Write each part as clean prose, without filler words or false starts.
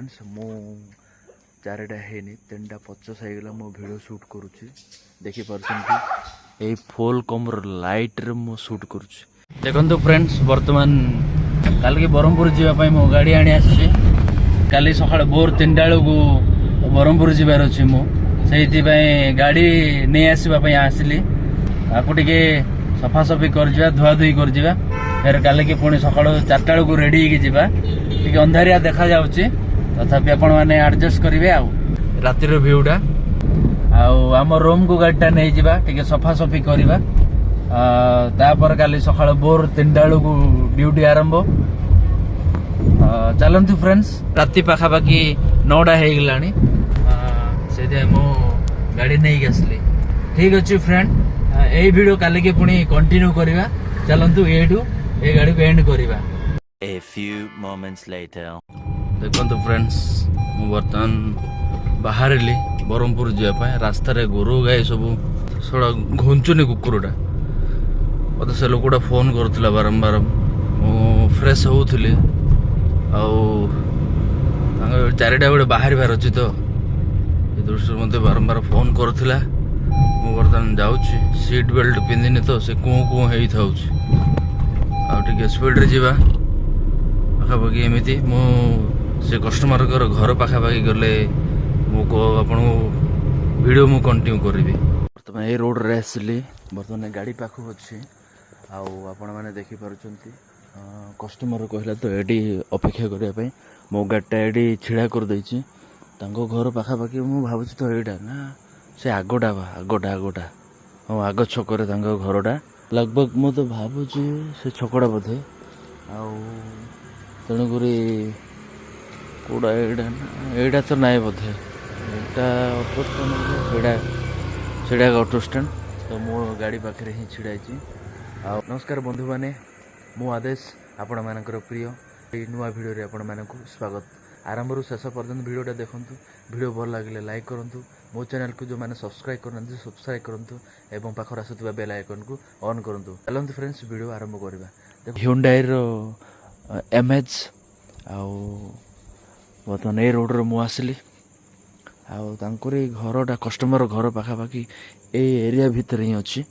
Friends मु चारिटा है तीन टा 50 होगा मो भिडियो शूट करुच्ची देखिए फुल कमर लाइट रे मो शूट करुच्ची देखो फ्रेंड्स वर्तमान कल की ब्रह्मपुर जावाई मो गाड़ी आनी आसी काली सका भोर 3टा बेलू ब्रह्मपुर जीवार अच्छी मुझे गाड़ी नहीं आसवाई आसली आपको टे सफासफी कर धुआ धुई कर फिर काल की पुणी सका 4टा बेलू रेडी होगी अंधारिया देखा जाऊँगी तथापि आपण मैंने एडजस्ट करेंगे आतिर भ्यूटा आम रूम को गाड़ीटा नहीं जावा टे सफासफी करवा तापर काली सका भोर 3टा बेलू ड्यूटी आरंभ चलतु फ्रेंड्स राति पाखापाखि 9टा हो गलानी से मो गाड़ी नहीं आसली ठीक अच्छे फ्रेंड यही वीडियो काली के पुणी कंटिन्यू करवा चलतु ये गाड़ी को एंड करवा A few moments later. देखो फ्रेंड्स मु बर्तमान बाहरली ब्रह्मपुर जावाई रास्त गोरु गाई सब थोड़ा घुंचुनी कुकुरटा मत से लोकटा फोन करुला बारंबार मु फ्रेश होउथली चारिटा बेले बाहर अच्छी तो ये दृष्टि मत बारंबार फोन करुला मु बर्तमान जाऊँगी सीट बेल्ट पिंधिनी तो से कुँ कुँ हो टे स्पीड रे जावा पाखापाखि एमती मु से कस्टमर घर पाखापाखि गले आपण वीडियो मु कंटिन्यू करी बर्तमान ये रोड रे आसली बर्तमान गाड़ी पाखु अच्छी आपण मैंने देखिपुर कस्टमर कहला तो ये अपेक्षा करने मो गाड़ीटा ये छिड़ा कर देछि घर पाखापाखि मु भावुँ तो यहाँ ना से आगटा आगटा आगटा हाँ आग छकरे घरटा लगभग मु तो भावुँ से छकड़ा बोधे तेणुक कौड़ा यहाँ तो नाई बोधे यहाँ ऑटो स्टैंड ऑटो स्टैंड तो मो गाड़ी पाखे ही छिड़ाई नमस्कार बंधु मैंने मु आदेश आपण मानकर प्रिय नुआ भिडियो आपण मानक स्वागत आरंभ शेष पर्यटन भिडियोटा देखूँ भिडियो भल लगे लाइक करूँ मो चैनल को जो मैंने सब्सक्राइब करना सब्सक्राइब करूँ एवं पाखर आसुवा बेल आइकन को ऑन करूँ चलते फ्रेंड्स वीडियो आरंभ करवा Hyundai MH बर्तमान ये रोड मु आसली घरटा कस्टमर घर पाखापाखि ए एरिया भितर ही अच्छी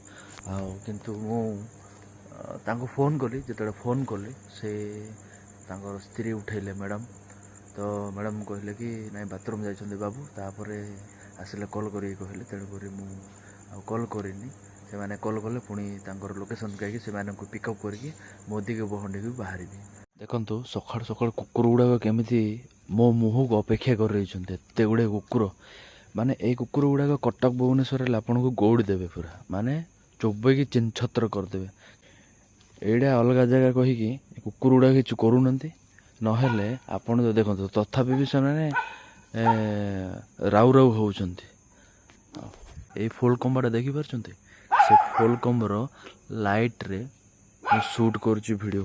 किंतु मु फोन कली जो फोन कली से स्त्री उठेले मैडम तो मैडम कहले कि नाई बाथरूम जाइछन्ते बाबू तापर आसिले कॉल करी कहले तेणुक मु कॉल करिनी से माने कॉल कले पुणी लोकेशन कहीं से पिकअप करके मोदी के बहंडी को बाहर देखु सका सका कुकुर गुड़ाक केमी मो मुह को अपेक्षा कर रही एत गुड़े कुकुर माने ये कुकुर गुड़ाक कटक भुवनेश्वर आपन को गौड़ी देवे पूरा माने चोबेकी चिन छत्र करदे एड़ा अलग जगह कहीकि कुकुर गुड़ा कि करूना नहेले आपन तो देखो तथापि भी से राउ राउ होउछन्ति ए फुल कम्बटा देखि पारछन्ति से फुल कम्बर लाइट रे शूट करुच्ची वीडियो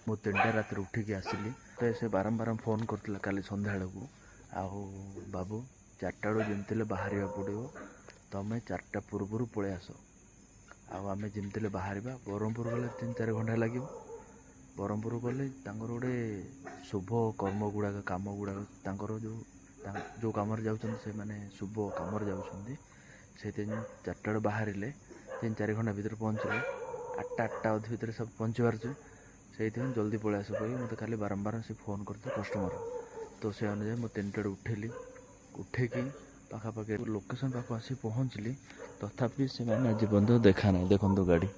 मु 3टा रात उठिकी आसिली तो से बारंबार फोन करथिला काली संध्या को बाबू 4टा बेलू जमती बाहर पड़ो तमें 4टा पूर्व पलि आस आम जमती बाहर ब्रह्मपुर गले 3-4 घंटा लगे ब्रह्मपुर गले गोटे शुभ कर्म गुड़ाक कम गुड़ाक जो कम से माने शुभ कम जाऊँगी से 4टा बेलू बाहर 3-4 घंटा भर पहुँचले 8टा अधे भितर सब पहुँची पार्चे से जल्दी पलि आस कही मत खाली बारंबार से फोन करते कस्टमर तो से अनुसार मैं 3टा उठेली उठेकी पाखापाखि लोकेशन पाख आसी पहुँचली तथापि से आज बंद देखा ना देखो गाड़ी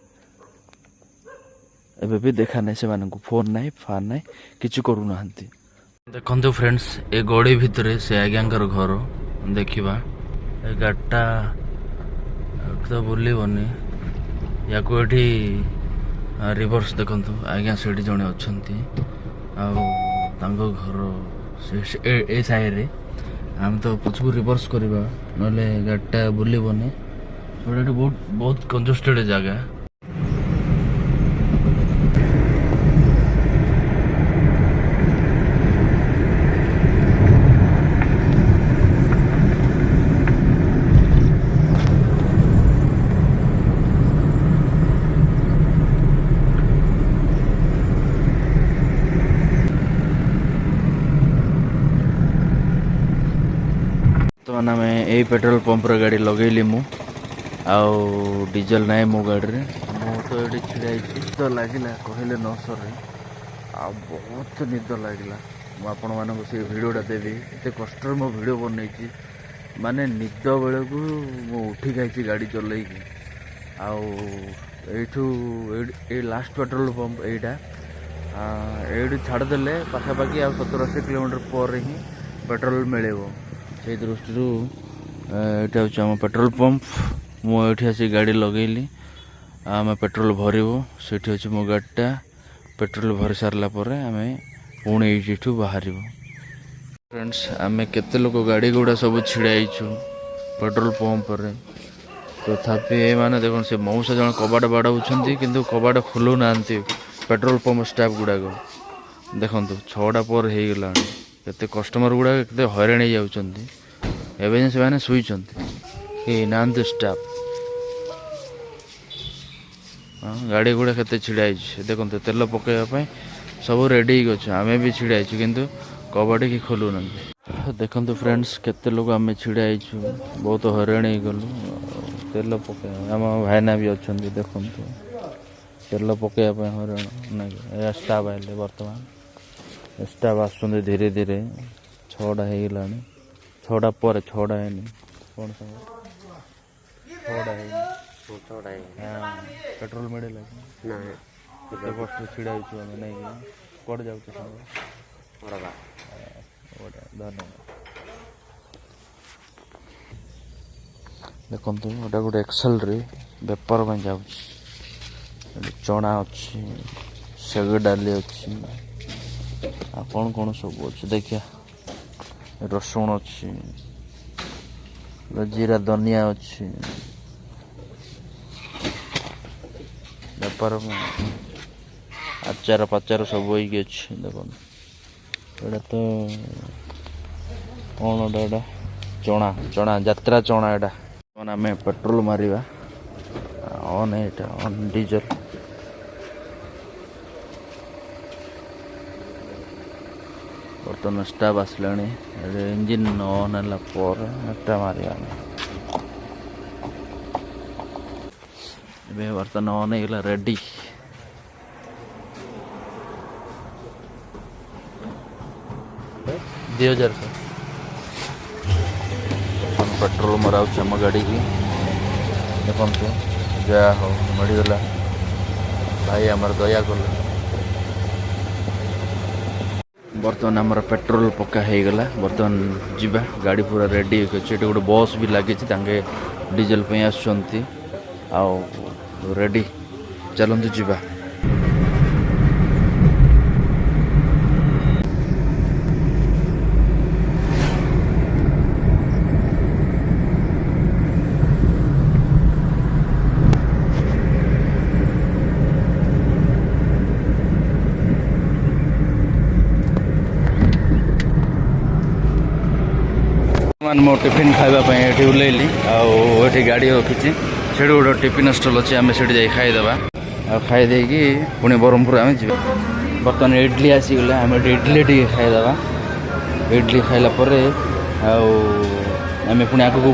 एबे भी देखा ना से फोन ना फान ना कि करूना देखो फ्रेंड्स ए गड़ी भितर से आज्ञाकर घर देखा गाड़ीटा तो बुलबनी या रिवर्स देखु आज्ञा से जड़े अच्छा घर ए साइड रे आम तो पछकू रिवर्स करवा ना गाड़ीटा बुलबनी बहुत कंजस्टेड जगह ବର୍ତ୍ତମାନ ଆମେ ଏଇ ପେଟ୍ରୋଲ ପମ୍ପରେ ଗାଡ଼ି ଲଗେଇଲି ମୁଁ ଆଉ ଡିଜେଲ ନାହିଁ ମୋ ଗାଡ଼ିରେ ମୁଁ ତ ଏଠି ଛିଡ଼ା ହେଇଛି ନିଦ ଲାଗିଲା କହିଲେ ନ ସରେ ଆଉ ବହୁତ ନିଦ ଲାଗିଲା ମୁଁ ଆପଣମାନଙ୍କୁ ସେ ଭିଡ଼ିଓଟା ଦେବି ଏତେ କଷ୍ଟରେ ମୋ ଭିଡ଼ିଓ ବନେଇଛି ମାନେ ନିଦ ବେଳକୁ ମୁଁ ଉଠିକି ଆସିଛି ଗାଡ଼ି ଚଲେଇକି ଆଉ ଏଇଠୁ ଏଇ ଲାଷ୍ଟ ପେଟ୍ରୋଲ ପମ୍ପ ଏଇଟା ଏଇଠୁ ଛାଡ଼ିଦେଲେ ପାଖାପାଖି ଆଉ 70-80 କିଲୋମିଟର ପରେ ହିଁ ପେଟ୍ରୋଲ ମିଳିବ ସେଇ ଦୃଷ୍ଟିରୁ ଏଇଟା ହେଉଛି ଆମ ପେଟ୍ରୋଲ ପମ୍ପ ମୁଁ ଏଇଠି ଆସି ଗାଡ଼ି ଲଗେଇଲି ଆମେ ପେଟ୍ରୋଲ ଭରିବୁ ସେଇଠି ଅଛି ମୋ ଗାଡ଼ିଟା ପେଟ୍ରୋଲ ଭରି ସାରିଲା ପରେ ଆମେ ପୁଣି ଏଇଠୁ ବାହାରିବୁ ଫ୍ରେଣ୍ଡସ୍ ଆମେ କେତେ ଲୋକ ଗାଡ଼ି ଗୁଡ଼ା ସବୁ ଛିଡ଼ା ହେଇଛୁ ପେଟ୍ରୋଲ ପମ୍ପରେ ତଥାପି ଏମାନେ ଦେଖନ୍ତୁ ସେ ମଉସା ଜଣେ କବାଟ ବାଡ଼ଉଛନ୍ତି କିନ୍ତୁ କବାଟ ଖୋଲୁନାହାନ୍ତି ପେଟ୍ରୋଲ ପମ୍ପ ଷ୍ଟାଫ୍ ଗୁଡ଼ାକ ଦେଖନ୍ତୁ 6ଟା ପରେ ହେଇଗଲାଣି କେତେ କଷ୍ଟମର ଗୁଡ଼ାକ କେତେ ହଇରାଣ ହେଇଯାଉଛନ୍ତି ଏବେ ଯେ ସେମାନେ ଶୋଇଛନ୍ତି କେହି ନାହାନ୍ତି ଷ୍ଟାଫ୍ ଗାଡ଼ି ଗୁଡ଼ା କେତେ ଛିଡ଼ା ହେଇଛି ଦେଖନ୍ତୁ ତେଲ ପକାଇବା ପାଇଁ ସବୁ ରେଡ଼ି ହେଇକି ଅଛୁ ଆମେ ବି ଛିଡ଼ା ହେଇଛୁ କିନ୍ତୁ କବାଟ କି ଖୋଲୁନାହାନ୍ତି ଦେଖନ୍ତୁ ଫ୍ରେଣ୍ଡସ୍ କେତେ ଲୋକ ଆମେ ଛିଡ଼ା ହେଇଛୁ ବହୁତ ହଇରାଣ ହେଇଗଲୁ ତେଲ ପକାଇବା ଆମ ଭାଇନା ବି ଅଛନ୍ତି ଦେଖନ୍ତୁ ତେଲ ପକାଇବା ପାଇଁ ହଇରାଣ ନାଇଁ ଷ୍ଟାଫ୍ ଆଇଲେ ବର୍ତ୍ତମାନ ଷ୍ଟାଫ୍ ଆସୁଛନ୍ତି ଧୀରେ ଧୀରେ 6ଟା ହେଇଗଲାଣି 6ଟା ପରେ 6ଟା ହେଇନି କ'ଣ ସାଙ୍ଗ 6ଟା ହେଇନି ପେଟ୍ରୋଲ ମିଳିଲା କେତେ କଷ୍ଟ ଛିଡ଼ା ହେଇଛୁ ଆମେ ନାଇକି କୁଆଡ଼େ ଯାଉଛୁ ସାଙ୍ଗ ଧନ୍ୟବାଦ ଦେଖନ୍ତୁ ଏଇଟା ଗୋଟେ ଏକ୍ସେଲରେ ବେପାର ପାଇଁ ଯାଉଛି ଚଣା ଅଛି ସେଗ ଡାଲି ଅଛି ଆଉ କ'ଣ ସବୁ ଅଛି ଦେଖିଆ ରସୁଣ ଅଛି ଜିରା ଧନିଆ ଅଛି ବେପାର ଆଚାର ପାଚାର ସବୁ ହେଇକି ଅଛି ଦେଖନ୍ତୁ ଏଇଟା ତ କ'ଣ ଏଇଟା ଚଣା ଯାତ୍ରା ଚଣା ଏଇଟା ଆମେ ପେଟ୍ରୋଲ ମାରିବା ଅନ୍ ଏଇଟା ଅନ୍ ଡିଜେଲ ବର୍ତ୍ତମାନ ଷ୍ଟାଫ୍ ଆସିଲାଣି ଇଞ୍ଜିନ୍ ଅନ୍ ହେଲା ପରେ ଏଟା ମାରିବା ଏବେ ବର୍ତ୍ତମାନ ଅନ୍ ହେଇଗଲା ରେଡ଼ି ପେଟ୍ରୋଲ ମରାଉଛି ଆମ ଗାଡ଼ିକି ଦେଖନ୍ତୁ ଯାହା ହଉ ମିଳିଗଲା ଭାଇ ଆମର ଦୟା କଲେ ବର୍ତ୍ତମାନ ଆମର ପେଟ୍ରୋଲ ପକା ହେଇଗଲା ବର୍ତ୍ତମାନ ଯିବା ଗାଡ଼ି ପୁରା ରେଡ଼ି ଅଛି ଏଠି ଗୋଟେ ବସ୍ ବି ଲାଗିଛି ତାଙ୍କେ ଡିଜେଲ ପାଇଁ ଆସୁଛନ୍ତି ଆଉ ରେଡ଼ି ଚାଲନ୍ତୁ ଯିବା ମୋ ଟିଫିନ୍ ଖାଇବା ପାଇଁ ଏଠି ଓହ୍ଲେଇଲି ଆଉ ଏଠି ଗାଡ଼ି ରଖିଛି ସେଠି ଗୋଟେ ଟିଫିନ୍ ଷ୍ଟଲ୍ ଅଛି ଆମେ ସେଠି ଯାଇ ଖାଇଦେବା ଆଉ ଖାଇ ଦେଇକି ପୁଣି ବ୍ରହ୍ମପୁର ଆମେ ଯିବା ବର୍ତ୍ତମାନ ଇଡଲି ଆସିଗଲା ଆମେ ଏଠି ଇଡଲି ଟିକେ ଖାଇଦେବା ଇଡଲି ଖାଇଲା ପରେ ଆଉ ଆମେ ପୁଣି ଆଗକୁ